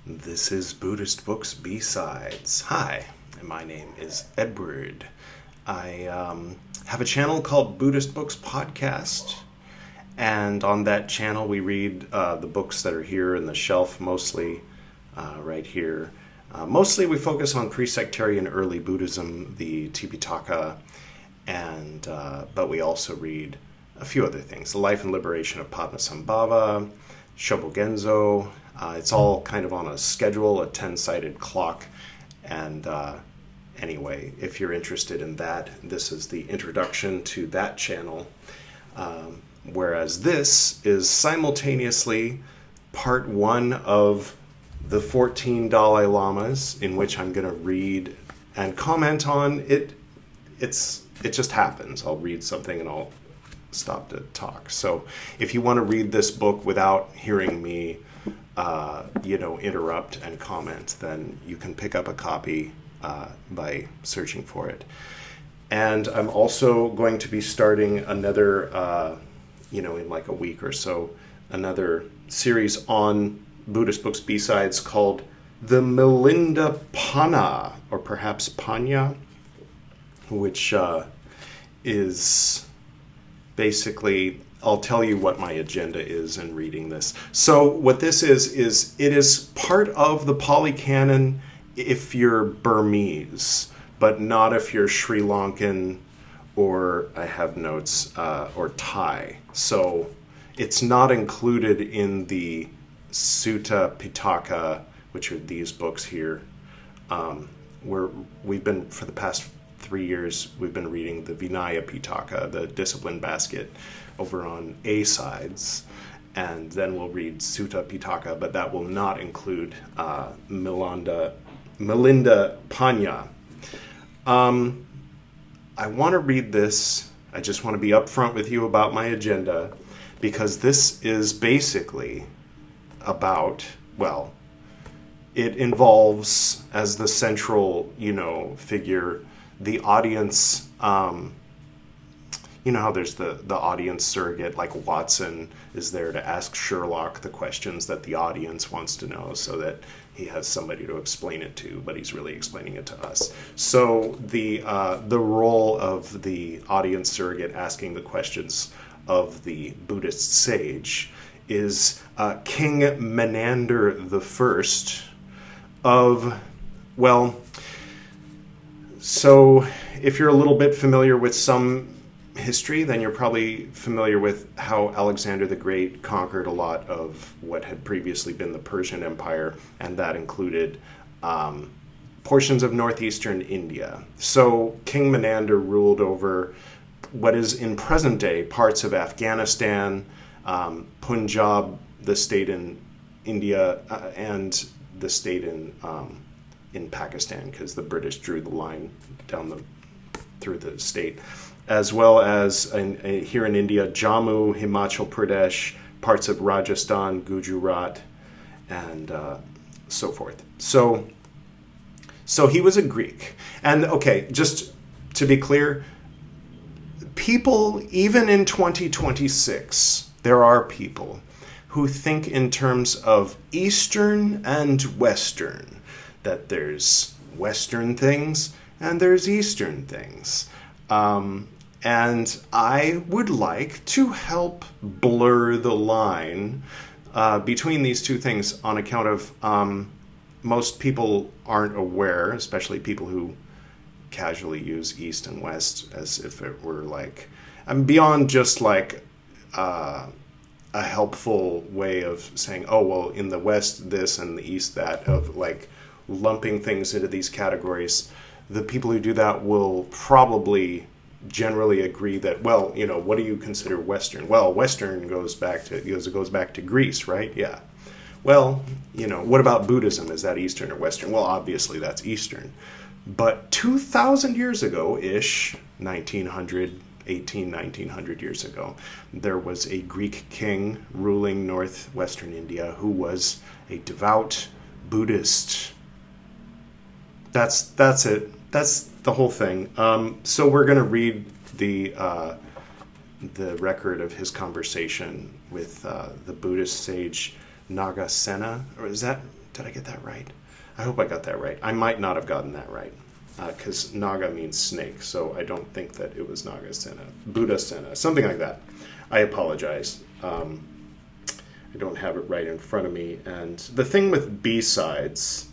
This is Buddhist Books B-Sides. Hi, my name is Edward. I have a channel called Buddhist Books Podcast, and on that channel we read the books that are here in the shelf, mostly right here. Mostly we focus on pre-sectarian early Buddhism, the Tipitaka, and but we also read a few other things. The Life and Liberation of Padmasambhava, Shobogenzo. It's all kind of on a schedule, a 10-sided clock. And anyway, if you're interested in that, this is the introduction to that channel. Whereas this is simultaneously part one of the 14 Dalai Lamas, in which I'm going to read and comment on it. It just happens. I'll read something and I'll stop to talk. So if you want to read this book without hearing me interrupt and comment, then you can pick up a copy by searching for it. And I'm also going to be starting another, in like a week or so, another series on Buddhist Books B-Sides called The Milinda Pana, or perhaps Panya, which is basically, I'll tell you what my agenda is in reading this. So what this is it is part of the Pali Canon if you're Burmese, but not if you're Sri Lankan or, I have notes, or Thai. So it's not included in the Sutta Pitaka, which are these books here, where we've been, for the past 3 years, we've been reading the Vinaya Pitaka, the Discipline Basket, over on A-Sides, and then we'll read Sutta Pitaka, but that will not include Milinda Panya. I want to read this. I just want to be upfront with you about my agenda, because this is basically about, well, it involves, as the central, figure, the audience. You know how there's the audience surrogate, like Watson is there to ask Sherlock the questions that the audience wants to know so that he has somebody to explain it to, but he's really explaining it to us. So the role of the audience surrogate asking the questions of the Buddhist sage is King Menander I so if you're a little bit familiar with some history, then you're probably familiar with how Alexander the Great conquered a lot of what had previously been the Persian Empire, and that included portions of northeastern India. So King Menander ruled over what is in present day parts of Afghanistan, Punjab, the state in India, and the state in Pakistan, because the British drew the line through the state, as well as here in India, Jammu, Himachal Pradesh, parts of Rajasthan, Gujarat, and so forth. So he was a Greek. And okay, just to be clear, people, even in 2026, there are people who think in terms of Eastern and Western, that there's Western things and there's Eastern things. And I would like to help blur the line between these two things on account of most people aren't aware, especially people who casually use East and West as if it were like, beyond just like a helpful way of saying, oh, well, in the West this and the East that, of like lumping things into these categories. The people who do that will probably generally agree that, well, what do you consider Western? Well, Western goes back to Greece, right? Yeah. Well, what about Buddhism? Is that Eastern or Western? Well, obviously that's Eastern. But 2,000 years ago-ish, 1900 years ago, there was a Greek king ruling northwestern India who was a devout Buddhist. That's it. That's the whole thing. So we're going to read the record of his conversation with the Buddhist sage Nagasena, or is that Did I get that right? I hope I got that right. I might not have gotten that right, because Naga means snake, so I don't think that it was Nagasena. Buddhasena, something like that. I apologize. I don't have it right in front of me. And the thing with B-sides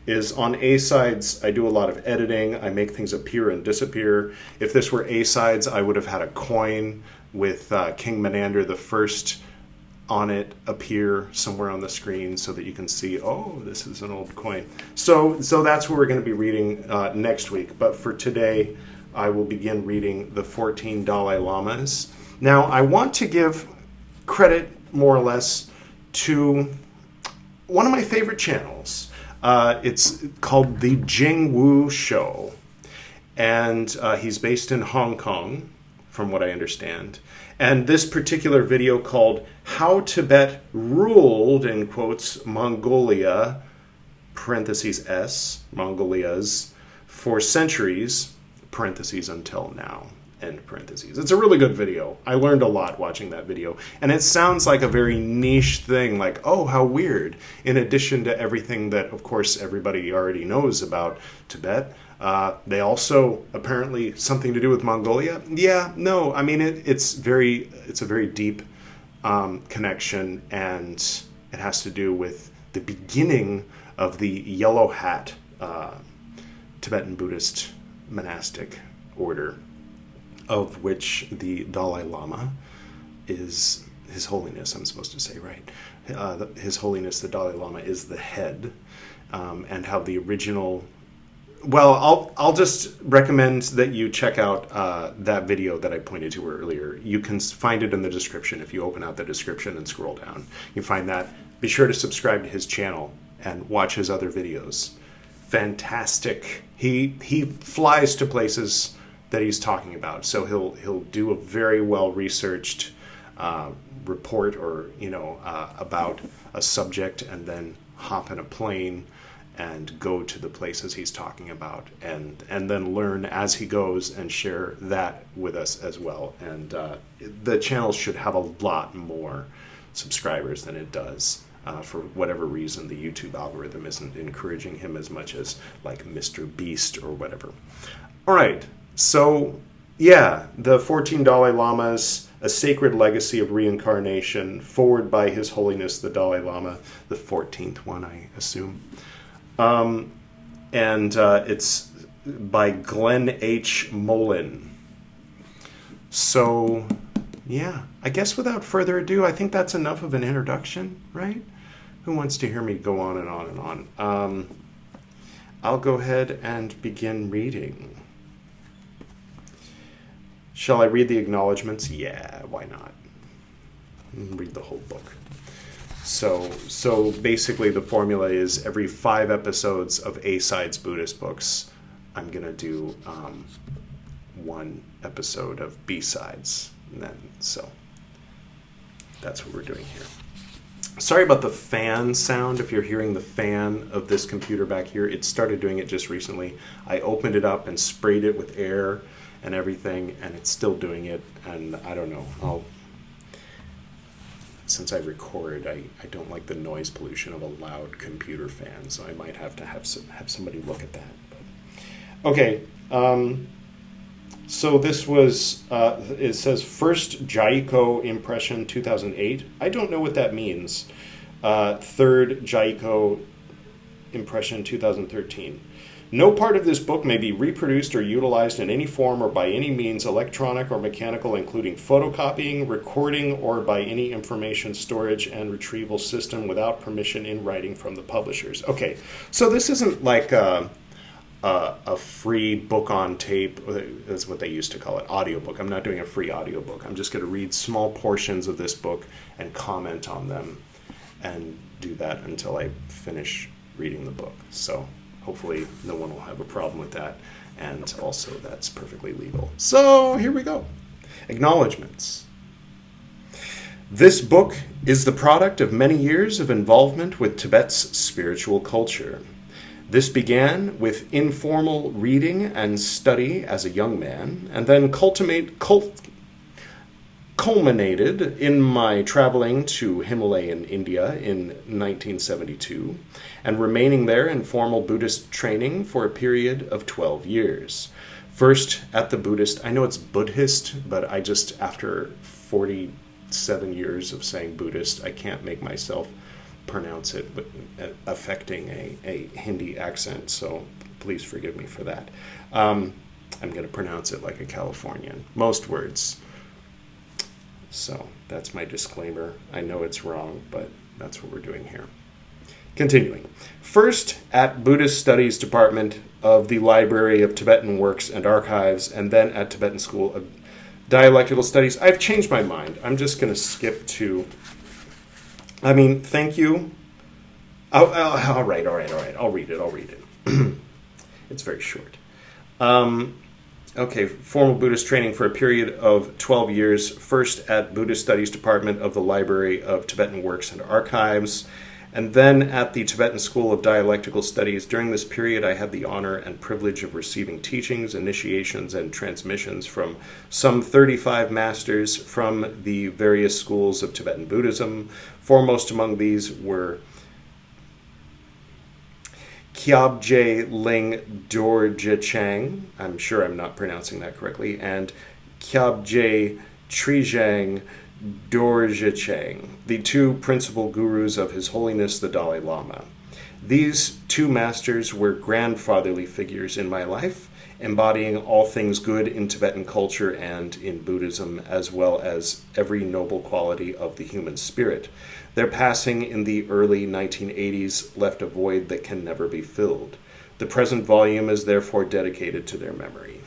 is on A-sides, I do a lot of editing. I make things appear and disappear. If this were A-sides, I would have had a coin with King Menander the First on it appear somewhere on the screen so that you can see, oh, this is an old coin. So that's what we're going to be reading next week. But for today, I will begin reading the 14 Dalai Lamas. Now, I want to give credit, more or less, to one of my favorite channels. It's called The Jing Wu Show. And he's based in Hong Kong, from what I understand. And this particular video called How Tibet Ruled, in quotes, Mongolia, parentheses S, Mongolias, for centuries, parentheses until now, end parentheses. It's a really good video. I learned a lot watching that video. And it sounds like a very niche thing, like, oh, how weird. In addition to everything that, of course, everybody already knows about Tibet. They also, apparently, something to do with Mongolia. Yeah, no, I mean, it's a very deep connection, and it has to do with the beginning of the Yellow Hat Tibetan Buddhist monastic order, of which the Dalai Lama is His Holiness, I'm supposed to say, right? His Holiness, the Dalai Lama, is the head, and how the original... Well, I'll just recommend that you check out that video that I pointed to earlier. You can find it in the description. If you open out the description and scroll down, you find that. Be sure to subscribe to his channel and watch his other videos. Fantastic. He flies to places that he's talking about. So he'll do a very well researched report or about a subject, and then hop in a plane and go to the places he's talking about, and then learn as he goes and share that with us as well. And the channel should have a lot more subscribers than it does. For whatever reason, the YouTube algorithm isn't encouraging him as much as like Mr. Beast or whatever. All right, so yeah, the 14 Dalai Lamas, A Sacred Legacy of Reincarnation, forward by His Holiness the Dalai Lama, the 14th one, I assume. And it's by Glenn H. Mullen. So, yeah, I guess without further ado, I think that's enough of an introduction, right? Who wants to hear me go on and on and on? I'll go ahead and begin reading. Shall I read the acknowledgments? Yeah, why not? Read the whole book. So basically the formula is every 5 episodes of A-Sides Buddhist books, I'm going to do 1 episode of B-Sides. And then, so that's what we're doing here. Sorry about the fan sound. If you're hearing the fan of this computer back here, it started doing it just recently. I opened it up and sprayed it with air and everything, and it's still doing it. And I don't know. Since I record, I don't like the noise pollution of a loud computer fan, so I might have to have somebody look at that. But, okay, so this was, it says First Jaiko Impression 2008. I don't know what that means. Third Jaiko Impression 2013. No part of this book may be reproduced or utilized in any form or by any means, electronic or mechanical, including photocopying, recording, or by any information storage and retrieval system without permission in writing from the publishers. Okay, so this isn't like a free book on tape. That's what they used to call it, audiobook. I'm not doing a free audiobook. I'm just going to read small portions of this book and comment on them and do that until I finish reading the book. So hopefully no one will have a problem with that, and also that's perfectly legal. So here we go. Acknowledgements. This book is the product of many years of involvement with Tibet's spiritual culture. This began with informal reading and study as a young man, and then culminated in my traveling to Himalayan India in 1972 and remaining there in formal Buddhist training for a period of 12 years. First at the Buddhist, I know it's Buddhist, but I just, after 47 years of saying Buddhist, I can't make myself pronounce it affecting a Hindi accent, so please forgive me for that. I'm going to pronounce it like a Californian. Most words. So that's my disclaimer. I know it's wrong, but that's what we're doing here. Continuing. First at Buddhist Studies Department of the Library of Tibetan Works and Archives, and then at Tibetan School of Dialectical Studies. I've changed my mind. I'm just going to skip to... thank you. All right. I'll read it. It's very short. Formal Buddhist training for a period of 12 years, first at Buddhist Studies Department of the Library of Tibetan Works and Archives, and then at the Tibetan School of Dialectical Studies. During this period, I had the honor and privilege of receiving teachings, initiations, and transmissions from some 35 masters from the various schools of Tibetan Buddhism. Foremost among these were Kyabje Ling Dorje Chang, I'm sure I'm not pronouncing that correctly, and Kyabje Trijang Dorje Chang, the two principal gurus of His Holiness the Dalai Lama. These two masters were grandfatherly figures in my life, embodying all things good in Tibetan culture and in Buddhism, as well as every noble quality of the human spirit. Their passing in the early 1980s left a void that can never be filled. The present volume is therefore dedicated to their memory.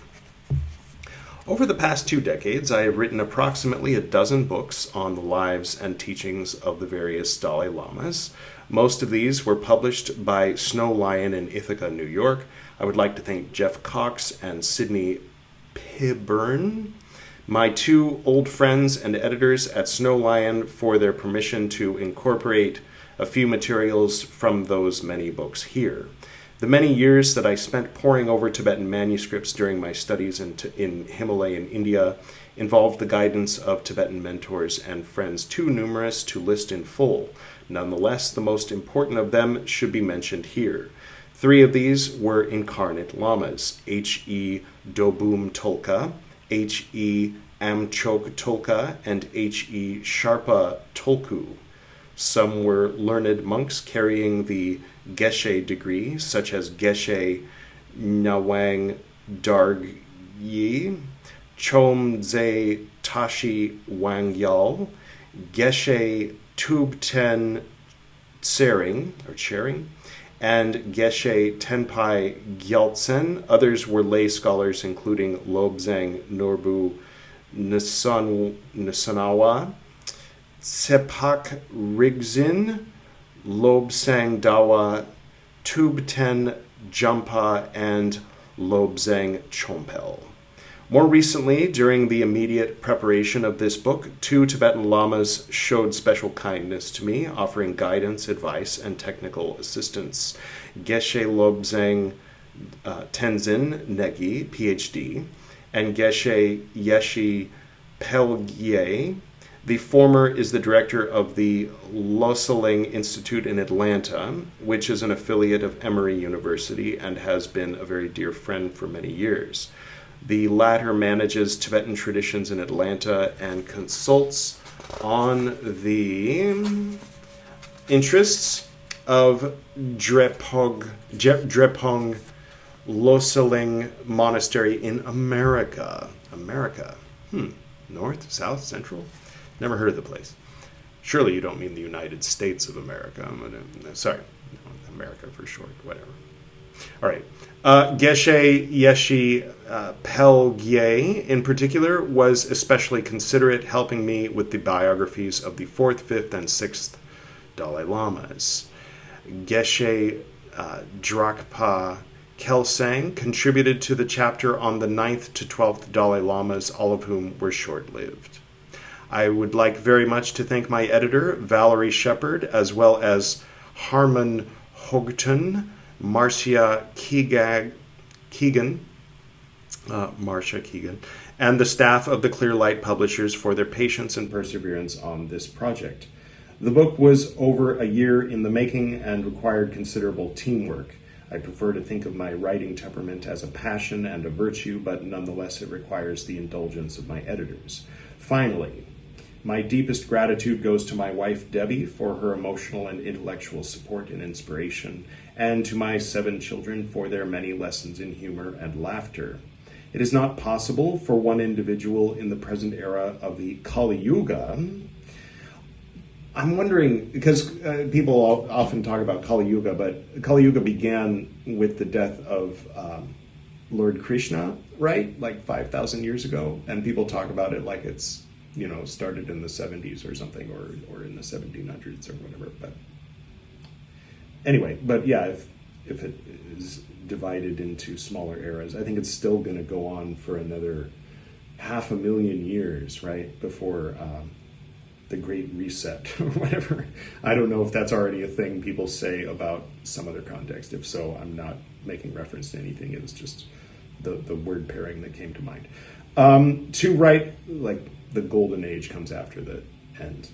Over the past 2 decades, I have written approximately a dozen books on the lives and teachings of the various Dalai Lamas. Most of these were published by Snow Lion in Ithaca, New York. I would like to thank Jeff Cox and Sydney Piburn, my 2 old friends and editors at Snow Lion, for their permission to incorporate a few materials from those many books here. The many years that I spent poring over Tibetan manuscripts during my studies in Himalayan India involved the guidance of Tibetan mentors and friends too numerous to list in full. Nonetheless, the most important of them should be mentioned here. 3 of these were incarnate lamas: H.E. Dobum Tolka, H.E. Amchok Tolka, and H.E. Sharpa Tolku. Some were learned monks carrying the Geshe degree, such as Geshe Nawang Dargyi, Chomze Tashi Wangyal, Geshe Tubten Tsering, and Geshe Tenpai Gyaltsen. Others were lay scholars, including Lobzang Norbu Nisanawa, Sepak Rigzin, Lobsang Dawa, Tubten Jampa, and Lobzang Chompel. More recently, during the immediate preparation of this book, 2 Tibetan Lamas showed special kindness to me, offering guidance, advice, and technical assistance. Geshe Lobzang Tenzin Negi, Ph.D., and Geshe Yeshi Pelgye. The former is the director of the Loseling Institute in Atlanta, which is an affiliate of Emory University and has been a very dear friend for many years. The latter manages Tibetan traditions in Atlanta and consults on the interests of Drepung Loseling Monastery in America. North, South, Central? Never heard of the place. Surely you don't mean the United States of America. Sorry, America for short, whatever. All right. Geshe Yeshi Pelgye, in particular, was especially considerate, helping me with the biographies of the 4th, 5th, and 6th Dalai Lamas. Geshe Drakpa Kelsang contributed to the chapter on the 9th to 12th Dalai Lamas, all of whom were short-lived. I would like very much to thank my editor, Valerie Shepard, as well as Harmon Houghton, Marcia Keegan, Marcia Keegan, and the staff of the Clear Light Publishers for their patience and perseverance on this project. The book was over a year in the making and required considerable teamwork. I prefer to think of my writing temperament as a passion and a virtue, but nonetheless it requires the indulgence of my editors. Finally, my deepest gratitude goes to my wife, Debbie, for her emotional and intellectual support and inspiration, and to my 7 children for their many lessons in humor and laughter. It is not possible for one individual in the present era of the Kali Yuga. I'm wondering, because people often talk about Kali Yuga, but Kali Yuga began with the death of Lord Krishna, right? Like 5,000 years ago. And people talk about it like it's, started in the 70s or something, or in the 1700s or whatever. But anyway, if it is divided into smaller eras, I think it's still going to go on for another 500,000 years, right? Before the Great Reset or whatever. I don't know if that's already a thing people say about some other context. If so, I'm not making reference to anything. It was just the word pairing that came to mind. To write, like, the golden age comes after the end.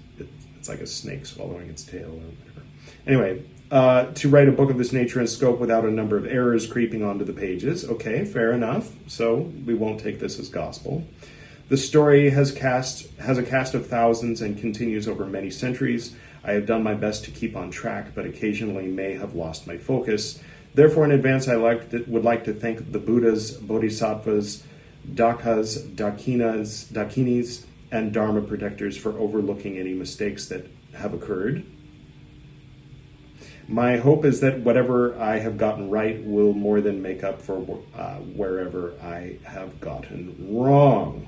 It's like a snake swallowing its tail or whatever. Anyway, to write a book of this nature and scope without a number of errors creeping onto the pages. Okay, fair enough. So we won't take this as gospel. The story has a cast of thousands and continues over many centuries. I have done my best to keep on track, but occasionally may have lost my focus. Therefore, in advance, I would like to thank the Buddhas, Bodhisattvas, Dakas, Dakinis, and Dharma protectors for overlooking any mistakes that have occurred. My hope is that whatever I have gotten right will more than make up for wherever I have gotten wrong.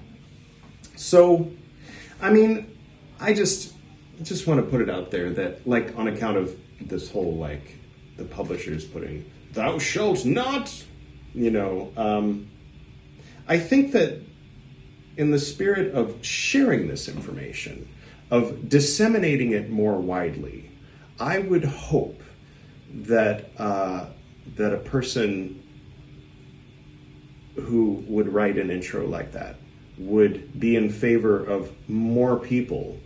So, I mean, I just want to put it out there that, like, on account of this whole, like, the publishers putting, "Thou shalt not," I think that in the spirit of sharing this information, of disseminating it more widely, I would hope that that a person who would write an intro like that would be in favor of more people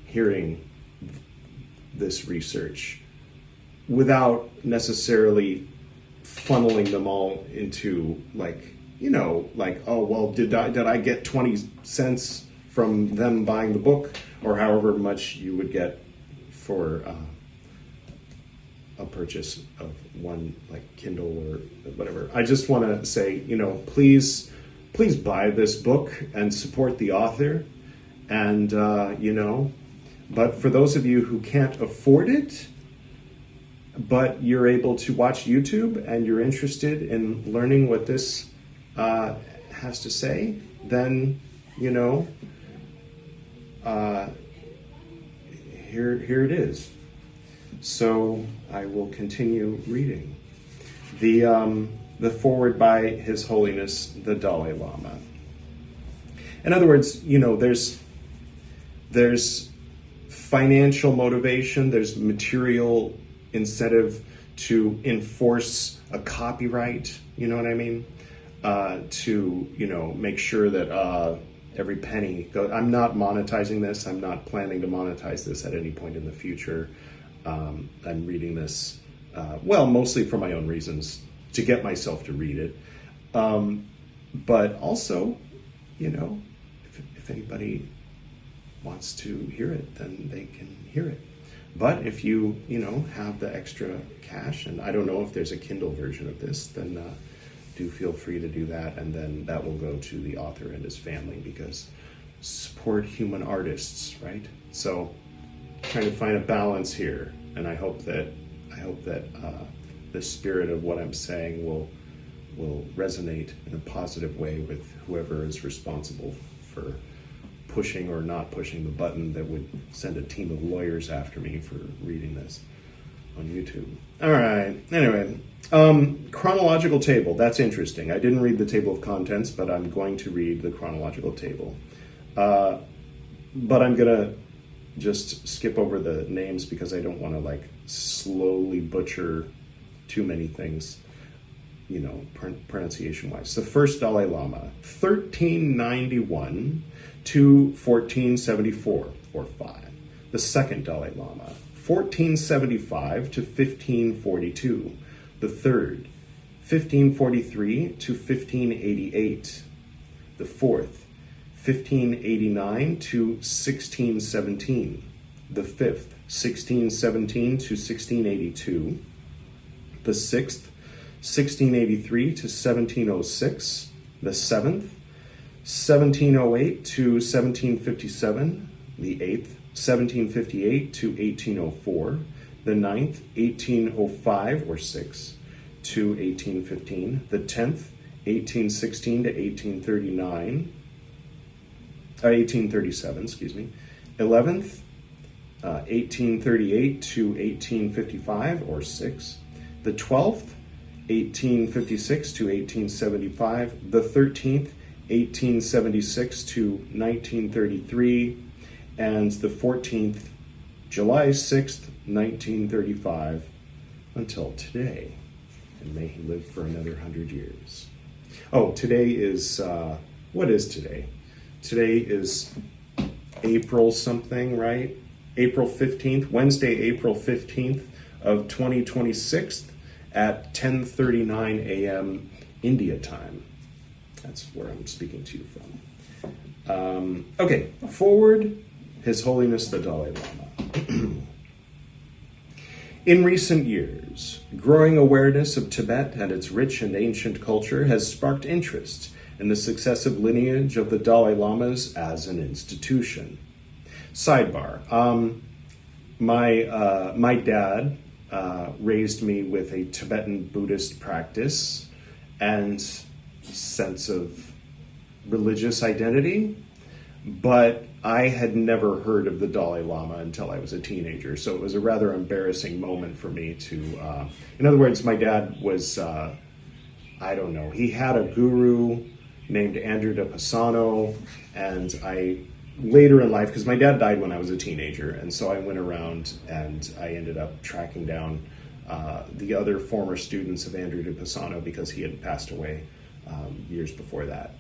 hearing this research without necessarily funneling them all into, like, oh, well, did I get 20 cents from them buying the book, or however much you would get for a purchase of one, like, Kindle or whatever. I just want to say, please buy this book and support the author. And, but for those of you who can't afford it, but you're able to watch YouTube and you're interested in learning what this has to say, then, here it is. So I will continue reading. The foreword by His Holiness the Dalai Lama. In other words, there's financial motivation, there's material incentive to enforce a copyright, you know what I mean? To make sure that every penny goes. I'm not monetizing this. I'm not planning to monetize this at any point in the future. I'm reading this, mostly for my own reasons, to get myself to read it. But also, if anybody wants to hear it, then they can hear it. But if you, have the extra cash, and I don't know if there's a Kindle version of this, then do feel free to do that. And then that will go to the author and his family, because support human artists, right? So trying to find a balance here. And I hope that the spirit of what I'm saying will resonate in a positive way with whoever is responsible for pushing or not pushing the button that would send a team of lawyers after me for reading this on YouTube. All right. Anyway, chronological table. That's interesting. I didn't read the table of contents, but I'm going to read the chronological table. But I'm going to just skip over the names because I don't want to, like, slowly butcher too many things. pronunciation-wise. The first Dalai Lama, 1391 to 1474, or 5. The second Dalai Lama, 1475 to 1542. The third, 1543 to 1588. The fourth, 1589 to 1617. The fifth, 1617 to 1682. The sixth, 1683 to 1706. The seventh, 1708 to 1757. The eighth, 1758 to 1804. The ninth, 1805 or 6 to 1815. The 10th, 1816 to 1837, excuse me. 11th, 1838 to 1855 or 6. The 12th, 1856 to 1875. The 13th, 1876 to 1933. And the 14th, July 6th, 1935, until today. And may he live for another 100 years. Oh, today is, what is today? Today is April something, right? April 15th, Wednesday, April 15th of 2026 at 10:39 a.m. India time. That's where I'm speaking to you from. Okay, forward, His Holiness the Dalai Lama. In recent years, growing awareness of Tibet and its rich and ancient culture has sparked interest in the successive lineage of the Dalai Lamas as an institution. Sidebar. My dad raised me with a Tibetan Buddhist practice and sense of religious identity, but I had never heard of the Dalai Lama until I was a teenager, so it was a rather embarrassing moment for me to, in other words, my dad was, he had a guru named Andrew de Pisano, and I, later in life, because my dad died when I was a teenager, and so I went around and I ended up tracking down the other former students of Andrew de Pisano because he had passed away years before that,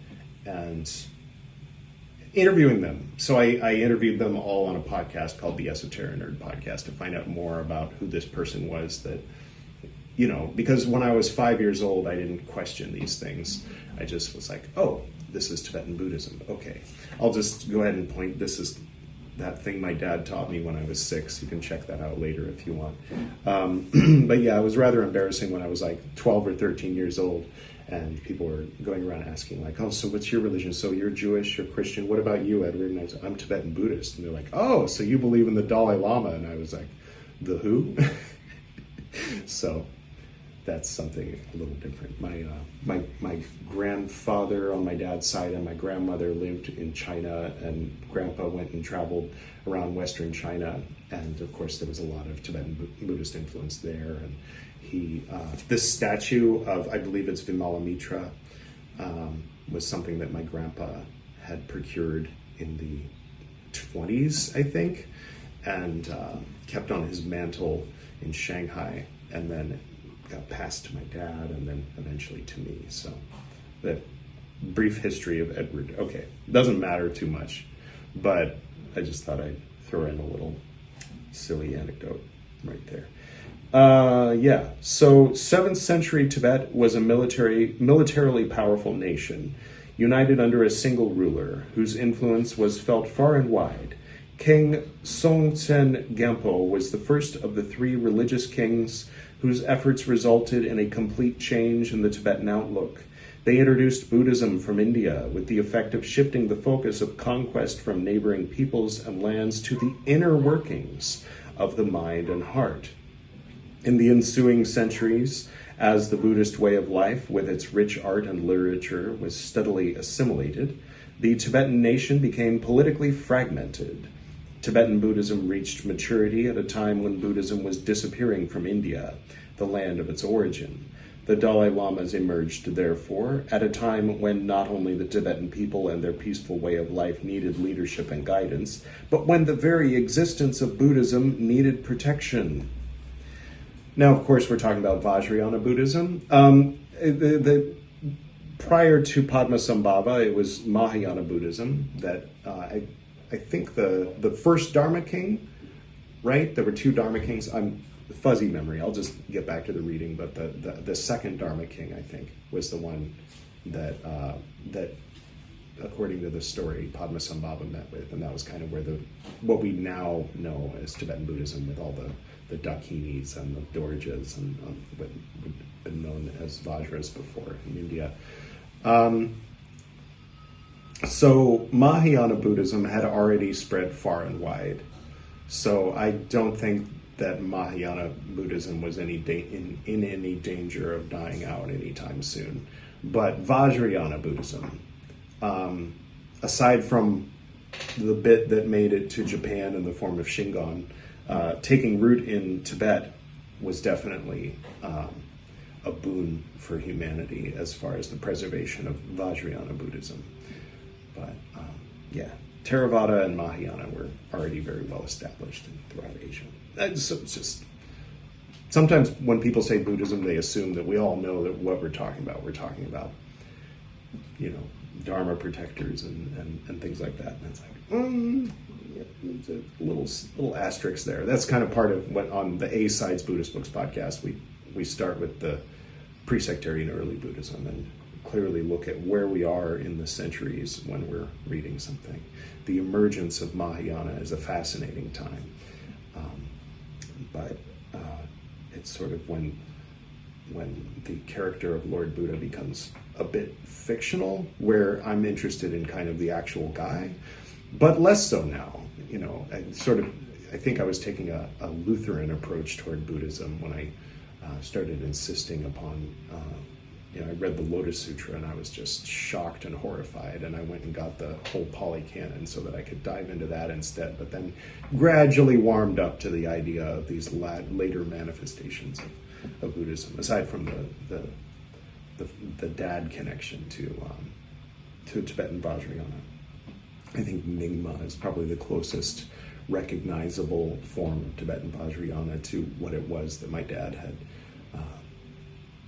and interviewing them. So I interviewed them all on a podcast called the Esoteric Nerd Podcast to find out more about who this person was that, because when I was 5 years old, I didn't question these things. I just was like, oh, this is Tibetan Buddhism. Okay, I'll just go ahead and point, this is that thing my dad taught me when I was 6. You can check that out later if you want. But yeah, it was rather embarrassing when I was like 12 or 13 years old. And people were going around asking, like, oh, so what's your religion? So you're Jewish, you're Christian. What about you, Edward? And I said, I'm Tibetan Buddhist. And they're like, oh, so you believe in the Dalai Lama? And I was like, the who? So that's something a little different. My grandfather on my dad's side and my grandmother lived in China, and Grandpa went and traveled around Western China. And of course, there was a lot of Tibetan Buddhist influence there. And this statue of, I believe it's Vimalamitra, was something that my grandpa had procured in the 20s, I think, and kept on his mantle in Shanghai, and then got passed to my dad, and then eventually to me. So the brief history of Edward. Okay, doesn't matter too much, but I just thought I'd throw in a little silly anecdote right there. So 7th century Tibet was a militarily powerful nation, united under a single ruler, whose influence was felt far and wide. King Songtsen Gampo was the first of the 3 religious kings whose efforts resulted in a complete change in the Tibetan outlook. They introduced Buddhism from India with the effect of shifting the focus of conquest from neighboring peoples and lands to the inner workings of the mind and heart. In the ensuing centuries, as the Buddhist way of life with its rich art and literature was steadily assimilated, the Tibetan nation became politically fragmented. Tibetan Buddhism reached maturity at a time when Buddhism was disappearing from India, the land of its origin. The Dalai Lamas emerged, therefore, at a time when not only the Tibetan people and their peaceful way of life needed leadership and guidance, but when the very existence of Buddhism needed protection. Now, of course, we're talking about Vajrayana Buddhism. the prior to Padmasambhava, it was Mahayana Buddhism that I think the first Dharma king, right? There were two Dharma kings. I'm fuzzy memory. I'll just get back to the reading, but the second Dharma king, I think, was the one that according to the story, Padmasambhava met with, and that was kind of where what we now know as Tibetan Buddhism, with all the Dakinis and the Dorjas and what would have been known as Vajras before in India. So Mahayana Buddhism had already spread far and wide. So I don't think that Mahayana Buddhism was in any danger of dying out anytime soon. But Vajrayana Buddhism, aside from the bit that made it to Japan in the form of Shingon, taking root in Tibet was definitely a boon for humanity as far as the preservation of Vajrayana Buddhism. But Theravada and Mahayana were already very well established throughout Asia. It's just sometimes when people say Buddhism, they assume that we all know that what we're talking about. We're talking about, Dharma protectors and things like that. And it's like, it's a little asterisk there. That's kind of part of what on the A Sides Buddhist Books podcast we start with the pre-sectarian early Buddhism and clearly look at where we are in the centuries when we're reading something. The emergence of Mahayana is a fascinating time, but it's sort of when the character of Lord Buddha becomes a bit fictional, where I'm interested in kind of the actual guy, but less so now. I think I was taking a Lutheran approach toward Buddhism when I started insisting upon, I read the Lotus Sutra and I was just shocked and horrified, and I went and got the whole Pali Canon so that I could dive into that instead, but then gradually warmed up to the idea of these later manifestations of Buddhism, aside from the dad connection to Tibetan Vajrayana. I think Nyingma is probably the closest recognizable form of Tibetan Vajrayana to what it was that my dad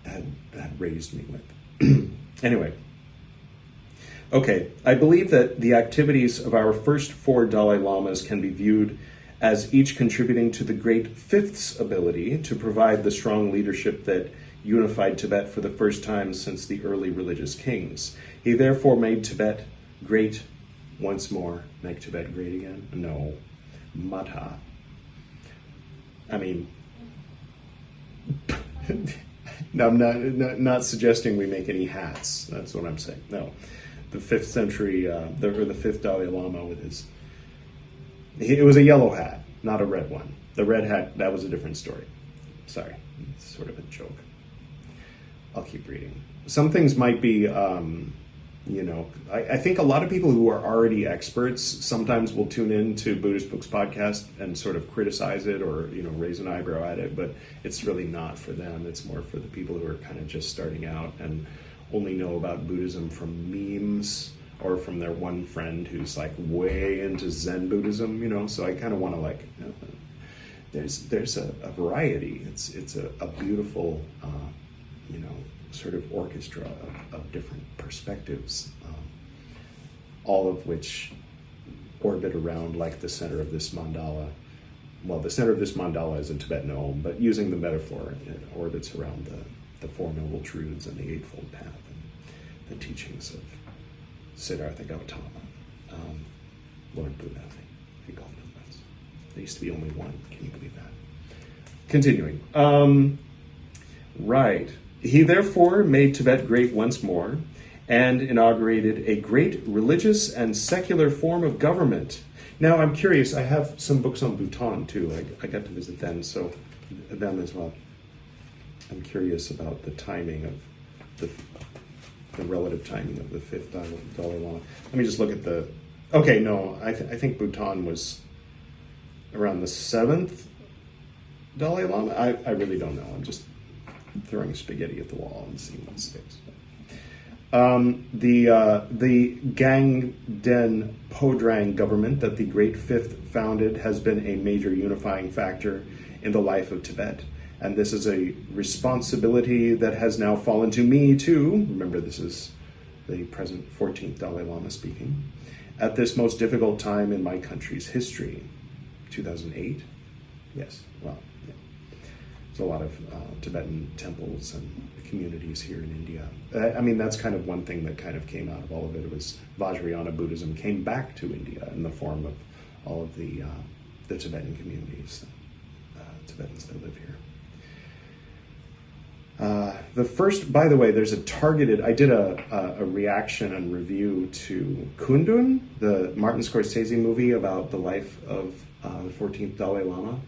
had raised me with. Anyway, okay, I believe that the activities of our first four Dalai Lamas can be viewed as each contributing to the great fifth's ability to provide the strong leadership that unified Tibet for the first time since the early religious kings. He therefore made Tibet great once more. Make Tibet great again? No. Mata. I mean, no, I'm not suggesting we make any hats. That's what I'm saying. No. The 5th century, the 5th Dalai Lama with it was a yellow hat, not a red one. The red hat, that was a different story. Sorry, it's sort of a joke. I'll keep reading. Some things might be, I think a lot of people who are already experts sometimes will tune in to Buddhist Books podcast and sort of criticize it or, raise an eyebrow at it, but it's really not for them. It's more for the people who are kind of just starting out and only know about Buddhism from memes or from their one friend who's like way into Zen Buddhism, so I kind of want to there's a variety. It's a beautiful, sort of orchestra of different perspectives, all of which orbit around like the center of this mandala. Well, the center of this mandala is in Tibetan Om, but using the metaphor, it orbits around the Four Noble Truths and the Eightfold Path and the teachings of Siddhartha Gautama, Lord Buddha, I think he called him that. There used to be only one. Can you believe that? Continuing. Right. He therefore made Tibet great once more and inaugurated a great religious and secular form of government. Now, I'm curious. I have some books on Bhutan, too. I got to visit them as well. I'm curious about the timing of the relative timing of the 5th Dalai Lama. Let me just look at the... Okay, no, I think Bhutan was around the 7th Dalai Lama. I really don't know. I'm just throwing spaghetti at the wall and seeing what sticks. The Gangden Podrang government that the Great Fifth founded has been a major unifying factor in the life of Tibet. And this is a responsibility that has now fallen to me too. Remember, this is the present 14th Dalai Lama speaking. At this most difficult time in my country's history. 2008? Yes, well, yeah. There's a lot of Tibetan temples and communities here in India. I mean, that's kind of one thing that kind of came out of all of it. It was Vajrayana Buddhism came back to India in the form of all of the Tibetan communities, Tibetans that live here. The first, by the way, there's a targeted, I did a reaction and review to Kundun, the Martin Scorsese movie about the life of the 14th Dalai Lama.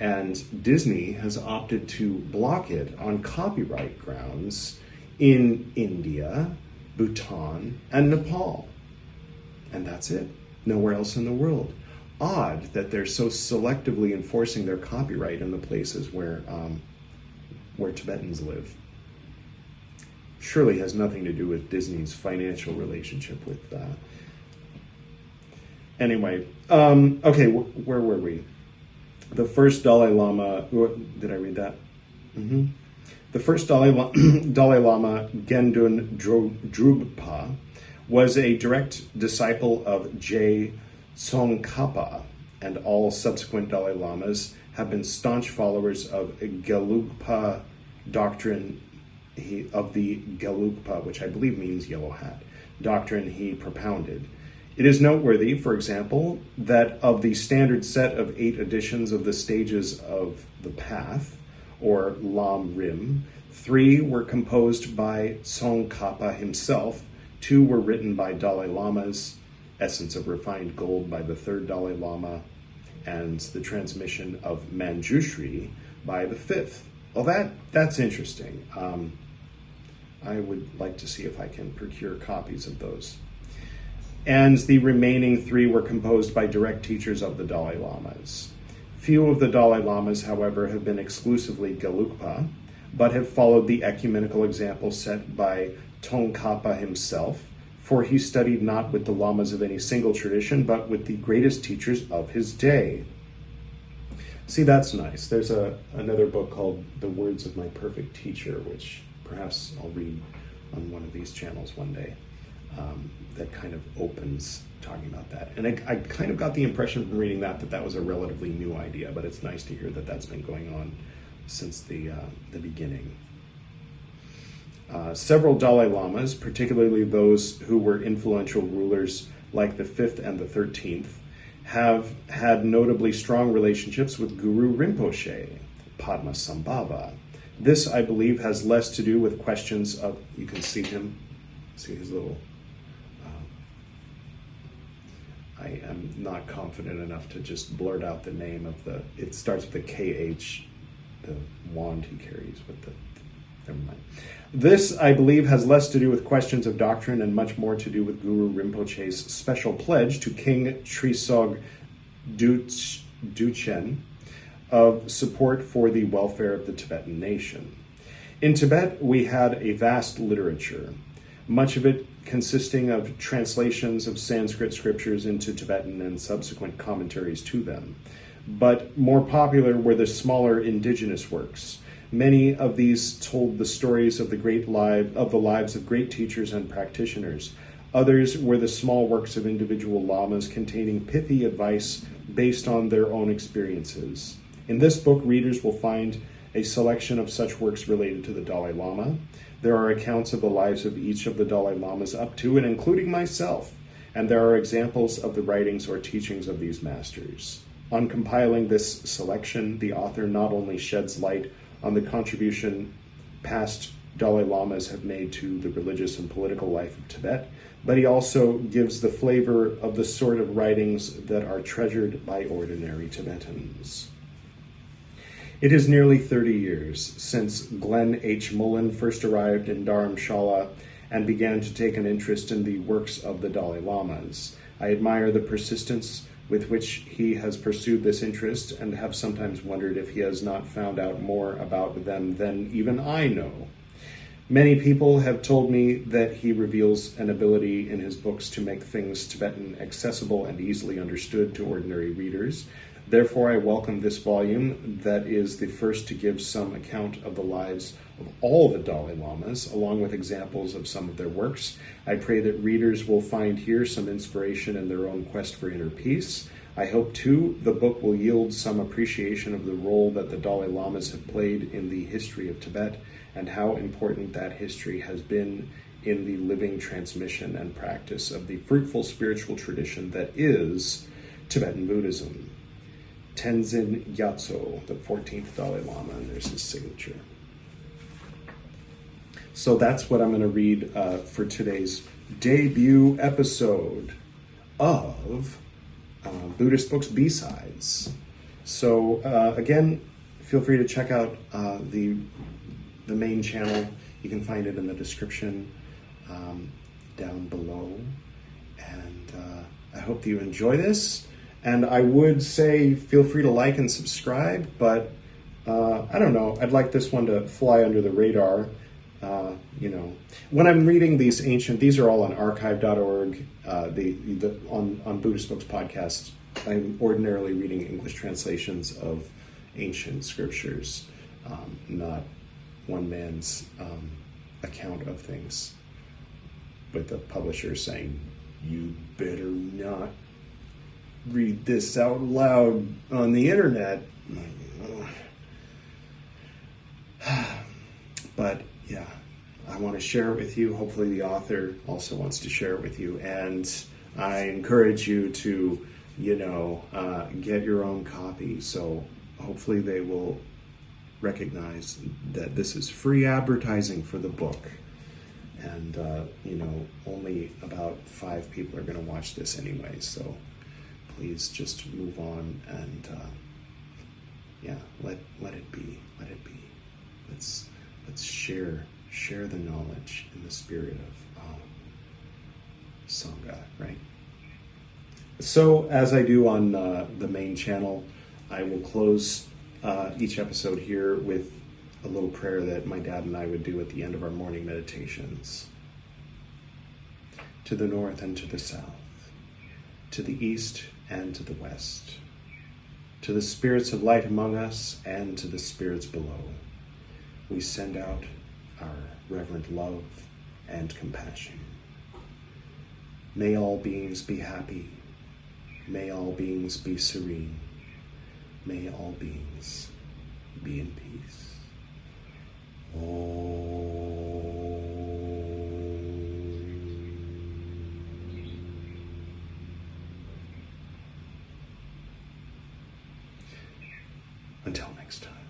And Disney has opted to block it on copyright grounds in India, Bhutan, and Nepal. And that's it. Nowhere else in the world. Odd that they're so selectively enforcing their copyright in the places where Tibetans live. Surely has nothing to do with Disney's financial relationship with Anyway, okay, where were we? The first Dalai Lama, did I read that? Mm-hmm. The first Dalai Lama, Gendun Drugpa, was a direct disciple of Je Tsongkhapa, and all subsequent Dalai Lamas have been staunch followers of Gelugpa doctrine, of the Gelugpa, which I believe means yellow hat, doctrine he propounded. It is noteworthy, for example, that of the standard set of 8 editions of the stages of the path, or Lam Rim, 3 were composed by Tsongkhapa himself, 2 were written by Dalai Lamas, Essence of Refined Gold by the 3rd Dalai Lama, and the transmission of Manjushri by the 5th. Well, that's interesting. I would like to see if I can procure copies of those. And the remaining 3 were composed by direct teachers of the Dalai Lamas. Few of the Dalai Lamas, however, have been exclusively Gelugpa, but have followed the ecumenical example set by Tsongkhapa himself, for he studied not with the Lamas of any single tradition, but with the greatest teachers of his day. See, that's nice. There's another book called The Words of My Perfect Teacher, which perhaps I'll read on one of these channels one day. That kind of opens talking about that. And I kind of got the impression from reading that was a relatively new idea, but it's nice to hear that that's been going on since the beginning. Several Dalai Lamas, particularly those who were influential rulers like the 5th and the 13th, have had notably strong relationships with Guru Rinpoche, Padmasambhava. This, I believe, has less to do with questions of, you can see him, see his little, I am not confident enough to just blurt out the name of it starts with a KH, the wand he carries with never mind. This, I believe, has less to do with questions of doctrine and much more to do with Guru Rinpoche's special pledge to King Trisog Duchen of support for the welfare of the Tibetan nation. In Tibet, we had a vast literature, much of it consisting of translations of Sanskrit scriptures into Tibetan and subsequent commentaries to them. But more popular were the smaller indigenous works. Many of these told the stories of the lives of great teachers and practitioners. Others were the small works of individual lamas containing pithy advice based on their own experiences. In this book, readers will find a selection of such works related to the Dalai Lama. There are accounts of the lives of each of the Dalai Lamas up to and including myself, and there are examples of the writings or teachings of these masters. On compiling this selection, the author not only sheds light on the contribution past Dalai Lamas have made to the religious and political life of Tibet, but he also gives the flavor of the sort of writings that are treasured by ordinary Tibetans. It is nearly 30 years since Glenn H. Mullen first arrived in Dharamshala and began to take an interest in the works of the Dalai Lamas. I admire the persistence with which he has pursued this interest and have sometimes wondered if he has not found out more about them than even I know. Many people have told me that he reveals an ability in his books to make things Tibetan accessible and easily understood to ordinary readers. Therefore, I welcome this volume that is the first to give some account of the lives of all the Dalai Lamas, along with examples of some of their works. I pray that readers will find here some inspiration in their own quest for inner peace. I hope, too, the book will yield some appreciation of the role that the Dalai Lamas have played in the history of Tibet and how important that history has been in the living transmission and practice of the fruitful spiritual tradition that is Tibetan Buddhism. Tenzin Gyatso, the 14th Dalai Lama, and there's his signature. So that's what I'm going to read for today's debut episode of Buddhist Books B-Sides. So again, feel free to check out the main channel. You can find it in the description down below. And I hope that you enjoy this. And I would say feel free to like and subscribe, but I don't know. I'd like this one to fly under the radar. When I'm reading these are all on archive.org, on Buddhist Books podcast, I'm ordinarily reading English translations of ancient scriptures, not one man's account of things, with the publisher saying, you better not read this out loud on the internet. But yeah, I want to share it with you. Hopefully the author also wants to share it with you. And I encourage you to, get your own copy. So hopefully they will recognize that this is free advertising for the book. And, only about 5 people are going to watch this anyway. So please just move on and, let it be. Let it be. Let's share the knowledge in the spirit of Sangha, right? So as I do on the main channel, I will close each episode here with a little prayer that my dad and I would do at the end of our morning meditations. To the north and to the south, to the east and to the west, to the spirits of light among us and to the spirits below, we send out our reverent love and compassion. May all beings be happy. May all beings be serene. May all beings be in peace. Until next time.